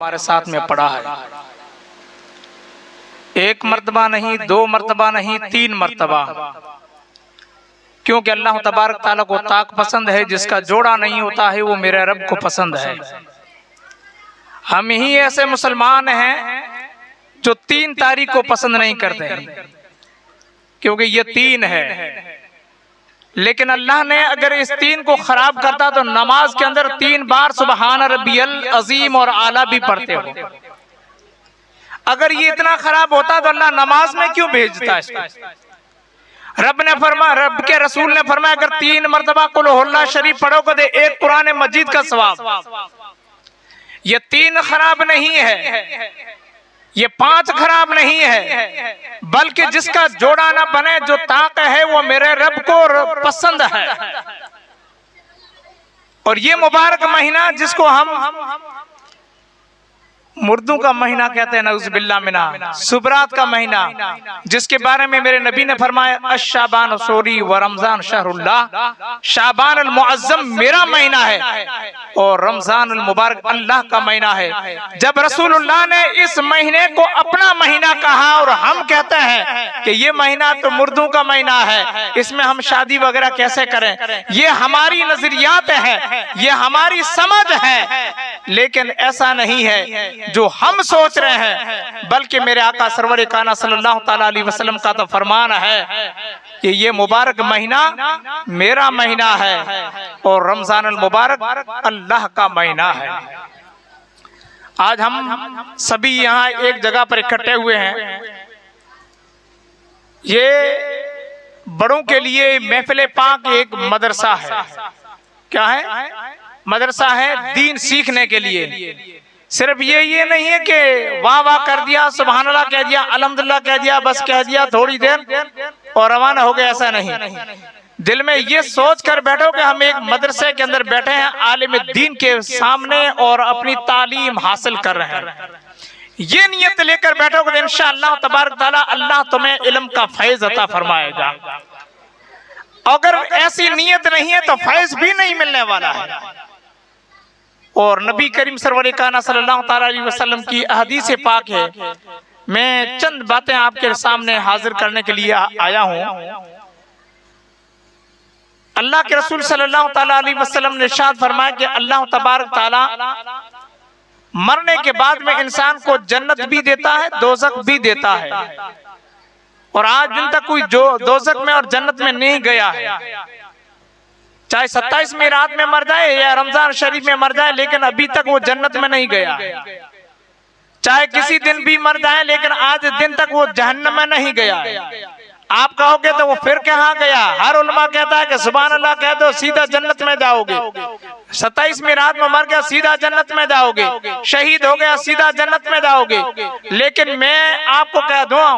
हमारे साथ में पड़ा है। एक मर्तबा नहीं, दो मर्तबा नहीं, 3 मर्तबा। क्योंकि अल्लाह तबारक ताला को ताक पसंद है, जिसका जोड़ा नहीं होता है वो मेरे रब को पसंद है। हम ही ऐसे मुसलमान हैं जो 3 तारीख को पसंद नहीं करते हैं, क्योंकि ये 3 है। लेकिन अल्लाह ने अगर इस 3 को खराब करता तो नमाज के अंदर 3 बार सुबहान रब्बियल अजीम और आला भी पढ़ते हो। अगर ये इतना खराब होता तो अल्लाह नमाज में क्यों भेजता इसको? रब के रसूल ने फरमाया अगर 3 मर्तबा कुल हुल्ला शरीफ पढ़ोगे तो 1 कुरान मजीद का सवाब। ये 3 खराब नहीं है, ये 5 खराब नहीं है, बल्कि जिसका जोड़ा ना बने, जो ताक है वो मेरे रब को पसंद है। और ये मुबारक महीना जिसको हम मुर्दों का महीना कहते हैं, नऊज़ुबिल्लाह मिना, सुबरात का महीना, जिसके बारे में मेरे नबी ने फरमाया अश-शाबान सोरी व रमजान शहरुल्लाह, शाबान अल मुअज्जम मेरा महीना है और रमजान अल मुबारक अल्लाह का महीना है। जब रसूलुल्लाह ने इस महीने को अपना महीना कहा और हम कहते हैं कि ये महीना तो मुर्दों का महीना है, इसमें हम शादी वगैरह कैसे करें, ये हमारी नजरियात है, ये हमारी समझ है। लेकिन ऐसा नहीं है जो हम सोच रहे हैं, बल्कि मेरे आका सरवर काना सल्लल्लाहु ताला अलैहि वसल्लम का तो फरमान है कि ये मुबारक महीना मेरा महीना है और रमजान अल मुबारक अल्लाह का महीना है। आज हम सभी यहाँ एक जगह पर इकट्ठे हुए हैं। ये बड़ों के लिए महफिल पाक एक मदरसा है। क्या है? मदरसा है दीन सीखने के लिए। सिर्फ ये नहीं है कि वाह वाह कर दिया, सुभान अल्लाह कह दिया, अल्हम्दुलिल्लाह कह दिया, बस कह दिया थोड़ी देर और रवाना हो गया, ऐसा नहीं। दिल में ये सोच कर बैठो कि हम एक मदरसे के अंदर बैठे हैं, आलिम दीन के सामने और अपनी तालीम हासिल कर रहे हैं। ये नियत लेकर बैठो कि इंशाअल्लाह तबारक ताला अल्लाह तुम्हें इल्म का फैज अता फरमाएगा। अगर ऐसी नियत नहीं है तो फैज भी नहीं मिलने वाला है। और नबी करीम सरवर काना सल्लल्लाहु ताला अलैहि वसल्लम की हदीस पाक है। मैं चंद बातें आपके सामने हाजिर करने के लिए आया हूँ। अल्लाह के रसूल सल्लल्लाहु ताला अलैहि वसल्लम ने इरशाद फरमाया कि अल्लाह तबारक ताला मरने के बाद में इंसान को जन्नत भी देता है, दोज़ख भी देता है। और आज दिन तक कोई जो दोज़ख में और जन्नत में नहीं गया है, चाहे 27वीं रात में मर जाए या रमजान शरीफ में मर जाए, लेकिन अभी तक वो जन्नत में नहीं गया। चाहे किसी दिन भी मर जाए, लेकिन आज दिन तक वो जहन्नम में नहीं गया। आप कहोगे तो वो फिर कहाँ गया? हर उलमा कहता है कि सुभान अल्लाह कह दो सीधा जन्नत में जाओगे। 27वीं रात में मर गया सीधा जन्नत में जाओगे, शहीद हो गया सीधा जन्नत में जाओगे। लेकिन मैं आपको कह दूं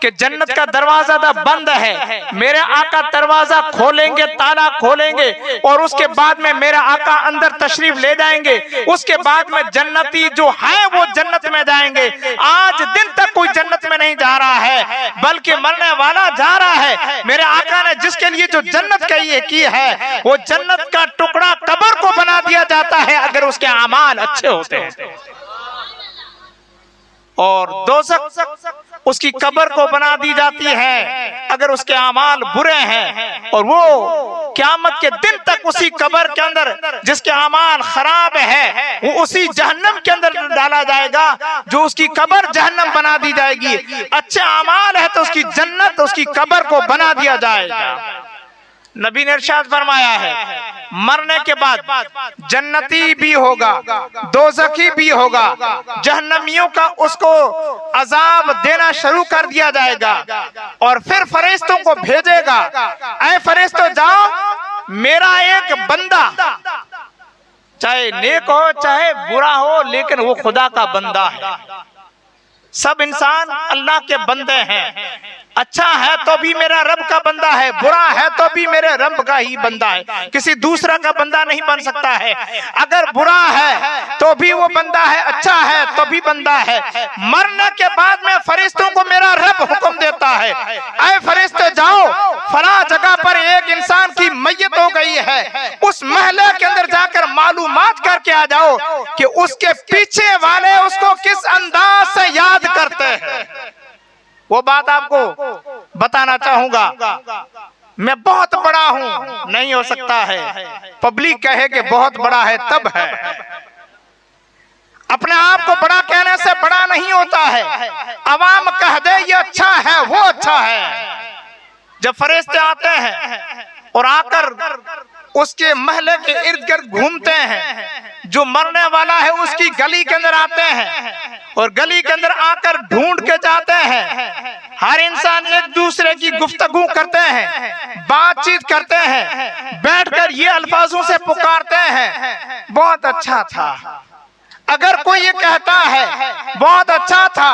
कि जन्नत का दरवाजा तो बंद है, मेरे आका दरवाजा खोलेंगे, ताला खोलेंगे और उसके बाद में मेरे आका अंदर तशरीफ ले जाएंगे। उसके बाद में जन्नती जो है वो जन्नत में जाएंगे। आज दिन तक कोई जन्नत में नहीं जा रहा है, बल्कि मरने वाला जा रहा है। मेरे आका ने जिसके लिए जो जन्नत की है वो जन्नत का टुकड़ा कब्र को बना दिया जाता है अगर उसके अमाल अच्छे होते हैं, और दोज़ख उसकी कब्र को बना दी जाती है अगर उसके अमाल बुरे हैं। और वो क़यामत के दिन तक उसी कब्र के अंदर जिसके अमाल खराब है वो उसी जहन्नम के अंदर डाला जाएगा, जो उसकी कब्र जहन्नम बना दी जाएगी। अच्छे अमाल है तो उसकी जन्नत उसकी कब्र को बना दिया जाएगा। नबी ने इरशाद फरमाया है मरने के बाद जन्नती भी होगा, दोज़खी भी होगा, जहन्नमियों का उसको अजाब देना शुरू कर दिया जाएगा और फिर फरिश्तों को भेजेगा, ऐ फरिश्तों जाओ, मेरा एक बंदा चाहे नेक हो चाहे बुरा हो, लेकिन वो खुदा का बंदा है। सब इंसान अल्लाह के बंदे हैं। अच्छा है तो भी मेरा रब का बंदा है, बुरा है तो भी मेरे रब का ही बंदा है, किसी दूसरा का बंदा नहीं बन सकता है। अगर बुरा है तो भी वो बंदा है, अच्छा है तो भी बंदा है। मरने के बाद में फरिश्तों को मेरा रब हुक्म देता है, ऐ फरिश्ते जाओ, फला जगह पर एक इंसान की मैयत हो गई है, उस महल के अंदर जाकर मालूमात करके आ जाओ कि उसके पीछे वाले वो बात आपको बताना चाहूंगा। मैं बहुत बड़ा हूं, नहीं हो सकता है। पब्लिक कहे कि बहुत बड़ा है तब है। अपने आप को बड़ा कहने से बड़ा नहीं होता है। अवाम कह दे ये अच्छा है, वो अच्छा है। जब फरिश्ते आते हैं और आकर उसके महल के इर्द गिर्द घूमते हैं, जो मरने वाला है उसकी गली के अंदर आते हैं और गली के अंदर आकर ढूंढ के जाते हैं। हर इंसान एक दूसरे की गुफ्तगू करते हैं, बातचीत करते हैं, बैठकर ये अल्फाजों से पुकारते हैं, बहुत अच्छा था। अगर कोई ये कहता है बहुत अच्छा था,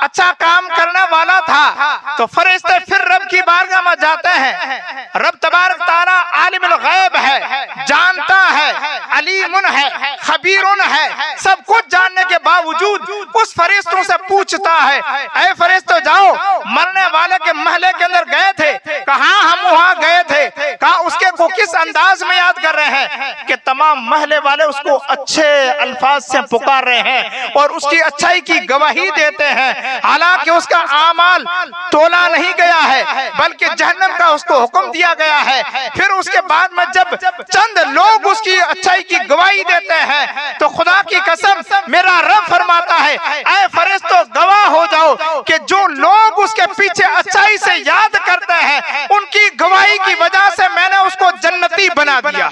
अच्छा काम करने वाला था, तो फरिश्ते फिर रब की बारगाह में जाते हैं। रब तबारक ताला आलिमुल गैब है, जानता है, अलीमुन है, खबीरुन है। सब कुछ जानने के बावजूद उस फरिश्तों से पूछता है, ऐ फरिश्तों जाओ, मरने वाले के महले के अंदर गए थे, कहाँ हम वहां गए थे, कहा उसके को किस अंदाज में याद कर रहे हैं कि तमाम महले वाले उसको अच्छे अल्फाज से पुकार रहे हैं और उसकी अच्छाई की गवाही देते हैं। हालांकि उसका आमाल तोला नहीं गया है, बल्कि जहन्नम का उसको हुक्म दिया गया है। फिर उसके बाद में जब चंद लोग उसकी अच्छाई की गवाही देते हैं, तो खुदा की कसम मेरा रब फरमाता है, ऐ फरिश्तों गवाह हो जाओ कि जो लोग उसके पीछे अच्छाई से याद करते हैं, उनकी गवाही की वजह से मैंने उसको जन्नती बना दिया।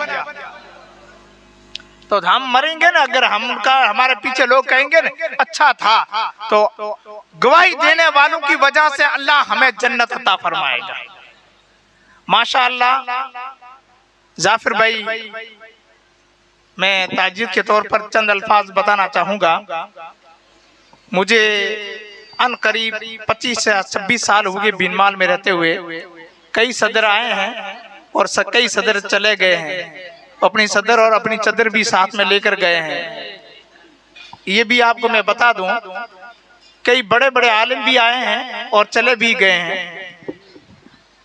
तो हम मरेंगे ना अगर हमारे पीछे लोग कहेंगे ना अच्छा था, तो गवाही देने वालों की वजह से अल्लाह हमें जन्नत अता फरमाएगा। माशाअल्लाह। जाफिर भाई, मैं ताजीद के तौर पर चंद अल्फाज बताना चाहूंगा। मुझे अन करीब 25 से 26 साल हो गए बीनमाल में रहते हुए। कई सदर आए हैं और कई सदर चले गए हैं। अपनी सदर और अपनी चदर भी साथ में लेकर गए हैं। ये भी आपको मैं बता दूं, कई बड़े बड़े आलिम भी आए हैं और चले भी गए हैं।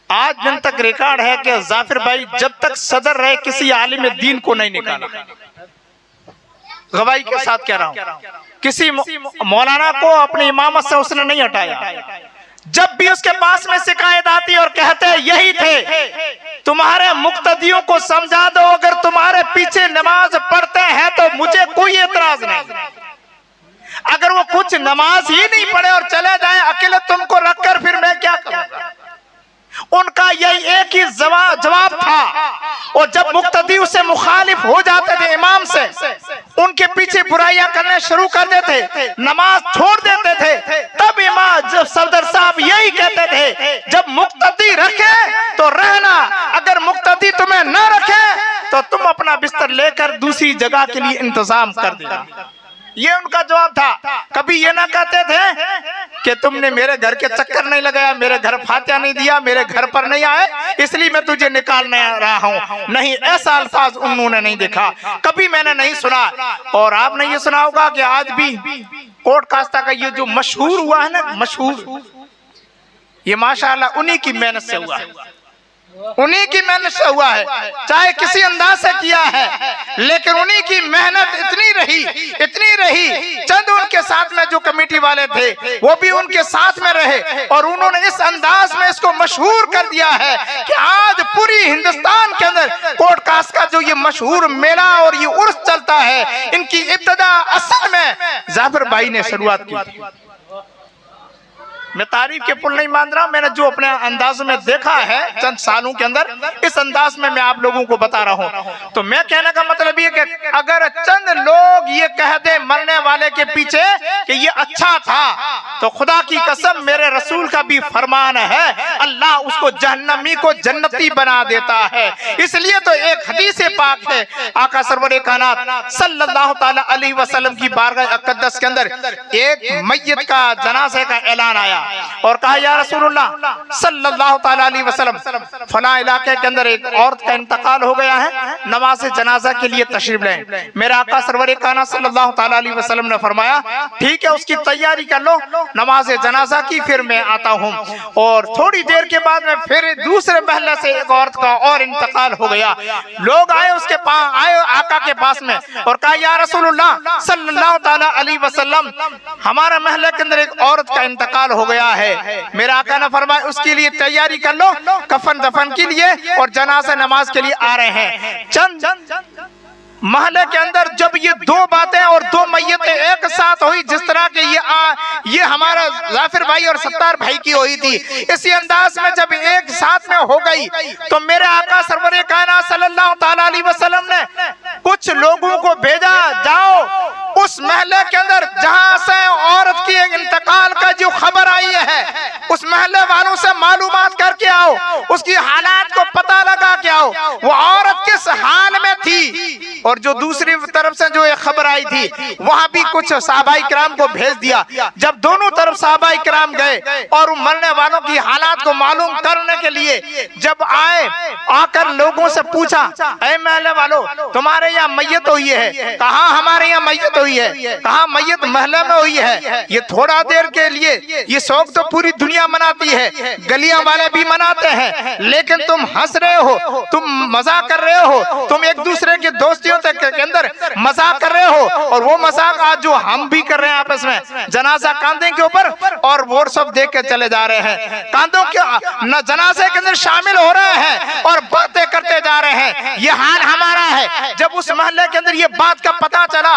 आज दिन तक रिकॉर्ड है कि जाफिर भाई जब तक सदर रहे किसी आलिम दीन को नहीं निकाला। गवाही के साथ कह रहा हूं, किसी मौलाना को अपनी इमामत से उसने नहीं हटाया। जब भी उसके पास में शिकायत आती और कहते यही थे, तुम्हारे मुक्तदियों को समझा दो, अगर तुम्हारे पीछे नमाज पढ़ते हैं तो मुझे कोई एतराज नहीं। अगर वो कुछ नमाज ही नहीं पढ़े और चले जाएं अकेले तुमको रखकर, फिर मैं क्या करूंगा। उनका यही एक ही जवाब था। और जब मुक्तदी उससे मुखालिफ हो जाते थे इमाम से, उनके पीछे बुराइयां करने शुरू कर देते, नमाज छोड़ देते थे, तब इमाम जब सफदर साहब यही कहते थे, जब मुक्तदी रखे तो रहना, अगर मुक्तदी तुम्हें न रखे तो तुम अपना बिस्तर लेकर दूसरी जगह के लिए इंतजाम कर देना। ये उनका जवाब था। कभी ये ना कहते थे कि तुमने मेरे घर के चक्कर नहीं लगाया, मेरे घर फातिहा नहीं दिया, मेरे घर पर नहीं आए, इसलिए मैं तुझे निकालने रहा हूं। नहीं, ऐसा अल्फाज उन्होंने नहीं देखा, कभी मैंने नहीं सुना। और आपने ये सुना होगा कि आज भी कोट कास्ता का ये जो मशहूर हुआ है ना, मशहूर, ये माशाअल्लाह उन्हीं की मेहनत से हुआ है, उन्हीं की मेहनत से हुआ है। चाहे किसी अंदाज से किया है, लेकिन उन्हीं की मेहनत इतनी रही। चंद उनके साथ में जो कमेटी वाले थे वो भी उनके साथ में रहे और उन्होंने इस अंदाज में इसको मशहूर कर दिया है कि आज पूरी हिंदुस्तान के अंदर कोट कास्ट का जो ये मशहूर मेला और ये उर्स चलता है, इनकी इब्तिदा असल में जाफिर भाई ने शुरुआत की थी। मैं तारीफ के पुल नहीं मान रहा, मैंने जो अपने अंदाज में देखा है चंद सालों के अंदर, इस अंदाज में मैं आप लोगों को बता रहा हूं। तो मैं कहने का मतलब ये कि अगर चंद लोग ये कह दे मरने वाले के पीछे कि ये अच्छा था, तो खुदा की कसम मेरे रसूल का भी फरमान है, अल्लाह उसको जहन्नमी को जन्नती बना देता है। इसलिए तो एक हदीस पाक है, आका सरवर कायनात सल्लल्लाहु ताला अलैहि वसल्लम की बारगाह अक़दस के अंदर एक मैयत का जनाजे का ऐलान आया और कहा, या रसूलुल्लाह सल्लल्लाहु ताला अलैहि वसल्लम, फला इलाके के अंदर एक औरत का इंतकाल हो गया है, नमाज जनाजा के लिए तशरीफ लें। मेरा आका सरवर कायनात सल्लल्लाहु ताला अलैहि वसल्लम ने फरमाया, ठीक ठीक है उसकी तैयारी कर लो नमाज जनाजा की, फिर मैं आता हूँ। और थोड़ी देर के बाद में फिर दूसरे महल्ले से एक औरत का और इंतकाल हो गया। लोग आए उसके पास, आए आका के पास में और कहा या रसूलुल्लाह सल्लल्लाहु ताला अलैहि वसल्लम, हमारा महल्ले के अंदर एक औरत का इंतकाल हो गया है। मेरा आका ने फरमाया उसके लिए तैयारी कर लो कफन दफन के लिए और जनाजा नमाज के लिए आ रहे हैं। चंद महल्ले के अंदर जब ये दो बातें और दो मैयतें एक साथ हुई, जिस तरह के ये हमारा जाफिर भाई और सत्तार भाई की हुई थी, इसी अंदाज में जब एक साथ में हो गई तो मेरे आका सरवरे कायनात सल्लल्लाहु ताला अलैहि वसल्लम ने कुछ लोगों को भेजा, जाओ उस महल्ले के अंदर जहां से औरत की इंतकाल का जो खबर आई है उस महल्ले वालों से मालूमात करके आओ, उसकी हालात को पता लगा के आओ, वो औरत किस हाल में थी। और जो दूसरी तरफ से जो एक खबर आई थी वहां भी कुछ सहाबाई किराम को भेज दिया। जब दोनों तरफ सहाबाई किराम गए और मरने वालों की हालात को मालूम करने के लिए जब आए, आकर लोगों से पूछा ऐ महल्ले वालों तुम्हारे यहाँ मैयत हुई है? कहा हमारे यहाँ मैयत हुई है। कहा मैयत महल्ले में हुई है। ये थोड़ा देर के लिए ये शौक तो पूरी दुनिया मनाती है, गलियां वाले भी मनाते हैं, लेकिन तुम हंस रहे हो, तुम मजाक कर रहे हो, तुम एक दूसरे की दोस्तियों के अंदर मजाक कर रहे हो और वो मजाक आज जो हम भी कर रहे हैं आपस में, जनाजा कांधे के ऊपर और वो सब देख के चले जा रहे हैं, कांधों के न जनाजे के अंदर शामिल हो रहे हैं और बातें करते जा रहे हैं। ये हाल हमारा है। जब उस महल्ले के अंदर ये बात का पता चला,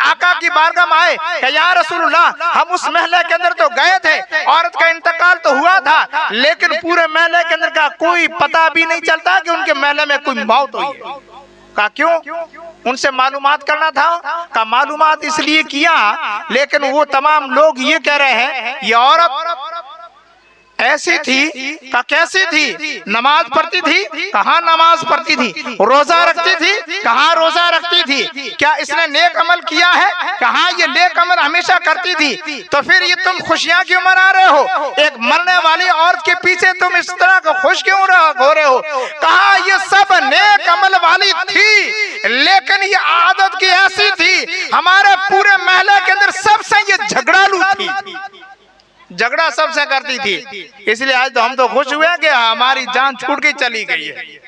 आका की बारगाह में आए कि या रसूलुल्लाह हम उस महल्ले के अंदर तो गए थे, औरत का इंतकाल तो हुआ था, लेकिन पूरे महल्ले के अंदर का कोई पता भी नहीं चलता कि उनके महल्ले में कोई मौत हुई है। का क्यों? उनसे मालूमात करना था। का मालूमात इसलिए किया, लेकिन वो तमाम लोग ये कह रहे हैं ये औरत ऐसी थी। का कैसी थी? नमाज पढ़ती थी। कहाँ नमाज पढ़ती थी? रोजा रखती थी। कहाँ रोजा रखती थी? क्या इसने नेक अमल किया है? कहाँ ये नेक अमल हमेशा करती थी। तो फिर ये तुम खुशियां क्यों मना रहे हो? एक मरने वाली औरत के पीछे तुम इस तरह का खुश क्यों हो रहे हो? कहाँ ये सब नेक अमल वाली थी, लेकिन ये आदत की ऐसी थी, हमारे पूरे महल्ले के अंदर सबसे ये झगड़ालू थी, झगड़ा सबसे करती थी। इसलिए आज तो हम तो खुश हुए कि हमारी जान छूट के चली गई है।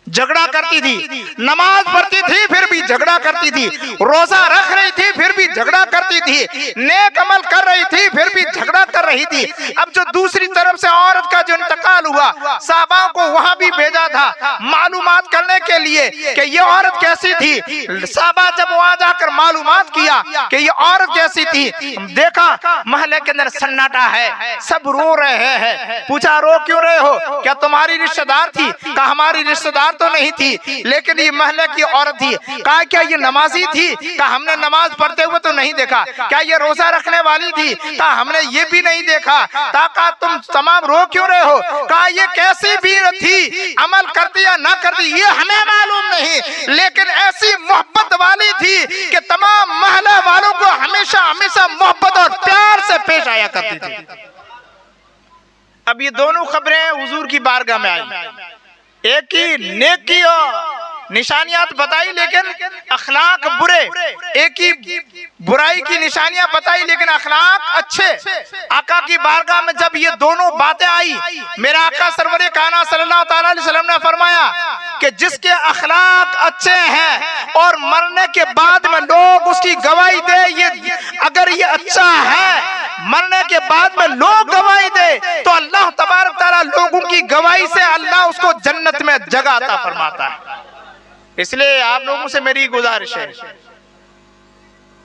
झगड़ा करती थी, नमाज पढ़ती थी फिर भी झगड़ा करती थी, रोजा रख रही थी फिर भी झगड़ा करती थी, नेक अमल कर रही थी फिर भी झगड़ा कर रही थी। अब जो दूसरी तरफ से औरत का जो इंतकाल हुआ, साहबा को वहां भी भेजा था मालूमात करने के लिए कि ये औरत कैसी थी। साहबा जब वहां जाकर मालूमात किया कि ये औरत कैसी थी, देखा महल्ले के अंदर सन्नाटा है, सब रो रहे हैं। पूछा रो क्यों रहे हो? क्या तुम्हारी रिश्तेदार थी? क्या हमारी रिश्तेदार तो नहीं थी, लेकिन ये महल्ले की औरत थी। कहा क्या ये नमाजी थी? कहा हमने नमाज पढ़ते हुए तो नहीं देखा। क्या ये रोजा रखने वाली थी? कहा हमने ये भी नहीं देखा। कहा तुम तमाम रो क्यों रहे हो? कहा ये कैसी भी थी, अमल करती या ना करती ये हमें मालूम नहीं, लेकिन ऐसी मोहब्बत वाली थी कि तमाम महल्ले वालों को हमेशा हमेशा मोहब्बत और प्यार से पेश आया करती थी। अब ये दोनों खबरें हुजूर की बारगाह में आई, एक ही नेकी और निशानियात बताई लेकिन अखलाक बुरे, एक ही बुराई की निशानियां बताई लेकिन अखलाक अच्छे। आका की बारगाह में जब ये दोनों बातें आई, मेरा आका सरवरे कायनात सल्लल्लाहु ताला अलैहि वसल्लम ने फरमाया कि जिसके अखलाक अच्छे हैं और मरने के बाद में लोग उसकी गवाही दे, ये अगर ये अच्छा है, मरने के बाद में लोग गवाही दे तो अल्लाह तबारक ताला लोगों की गवाही से अल्लाह उसको जन्नत में जगह अता फरमाता है। इसलिए आप लोगों से मेरी गुजारिश है,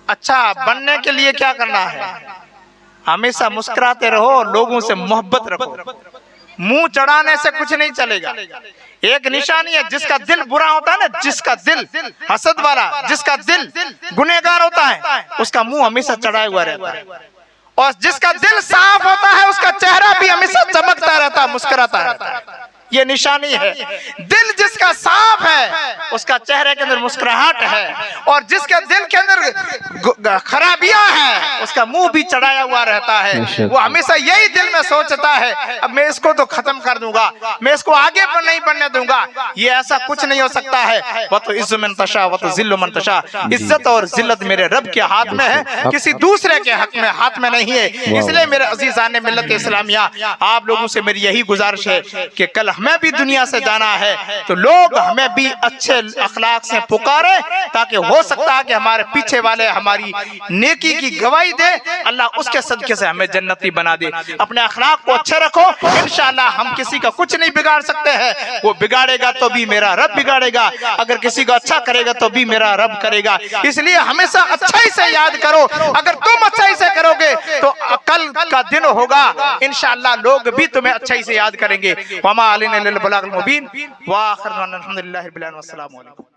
अच्छा बनने के लिए क्या करना है? हमेशा मुस्कुराते रहो, लोगों से मोहब्बत रखो, मुंह चढ़ाने से कुछ नहीं चलेगा। एक निशानी है, जिसका दिल बुरा होता है ना, जिसका दिल हसद वाला, जिसका दिल गुनहगार होता है, उसका मुंह हमेशा चढ़ाया हुआ रहता है, और जिसका दिल साफ होता है उसका चेहरा भी हमेशा चमकता रहता है, मुस्कुराता रहता है। ये निशानी है। दिल जिसका साफ है उसका चेहरे के अंदर मुस्कुराहट है, और जिसके दिल के अंदर खराबियां हैं उसका मुंह भी चढ़ाया हुआ रहता है। वो हमेशा यही दिल में सोचता है अब मैं इसको तो खत्म कर दूंगा, मैं इसको आगे पर नहीं बढ़ने दूंगा। ये ऐसा कुछ नहीं हो सकता है। वह तो इज्जत मन तशा वह तो जिल्ल मन तशा, इज्जत और जिल्लत मेरे रब के हाथ में है, किसी दूसरे के हक में हाथ में नहीं है। इसलिए मेरे अजीजान मिल्लत इस्लामिया, आप लोगों से मेरी यही गुजारिश है कि कल हमें भी दुनिया से जाना है तो लोग हमें भी अच्छे अखलाक से पुकारे, ताकि हो सकता है कि हमारे पीछे वाले हमारी नेकी की गवाही दे, अल्लाह उसके सदके से हमें जन्नती बना दे। अपने अखलाक को अच्छे रखो, इंशाअल्लाह हम किसी का कुछ नहीं बिगाड़ सकते हैं। वो बिगाड़ेगा तो भी मेरा रब बिगाड़ेगा, अगर किसी को अच्छा करेगा तो भी मेरा रब करेगा। इसलिए हमेशा अच्छाई से याद करो। अगर तुम अच्छाई से करोगे तो कल का दिन होगा इंशाअल्लाह लोग भी तुम्हें अच्छाई से याद करेंगे। वमा अलैना इल्लल बलागुल मुबीन व आखिर अल्हम्दुलिल्लाहि रब्बिल आलमीन।